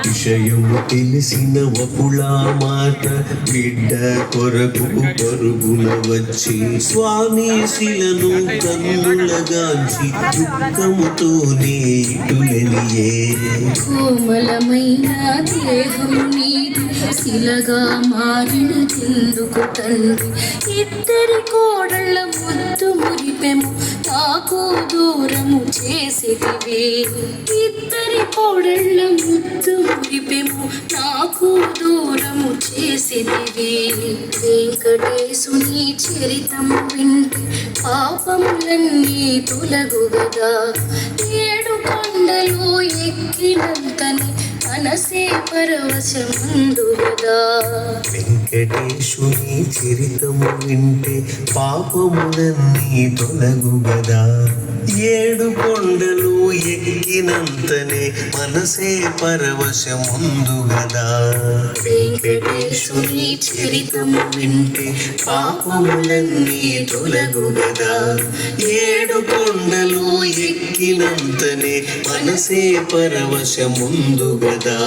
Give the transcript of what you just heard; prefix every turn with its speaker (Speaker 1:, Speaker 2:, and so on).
Speaker 1: విషయము తెలిసిన వపుళా మాట బిడ్డ కొరకు పరుగున వచ్చి స్వామి శిలను కన్నులగాంచి దుఃఖముతోనే ఇటులనియే.
Speaker 2: కోమలమైన దేహం నీది శిలగా మారిన చెందుకు తండ్రి. ఇద్దరి కోడళ్ళ ముద్దు మురిపెము నాకు దూరము చేసేదివే. ఇద్దరి కోడళ్ళ ముద్దు మురిపెము నాకు దూరము చేసేదివే. వెంకటేశుని చరితము వింటే పాపములన్నీ తొలగు గదా. ఏడు కొండలు ఎక్కినంతని మనసే పరవశముందు గదా.
Speaker 1: వెంకటేశుని చరితము వింటే పాపములన్నీ తొలగు గదా. ఏడు కొండలు ఎక్కినంతనే మనసే పరవశముందు గదా.
Speaker 2: వెంకటేశుని చరితము వింటే పాపములన్నీ తొలగు గదా.
Speaker 1: ఏడు కొండలు ఎక్కినంతనే మనసే పరవశముందు గదా.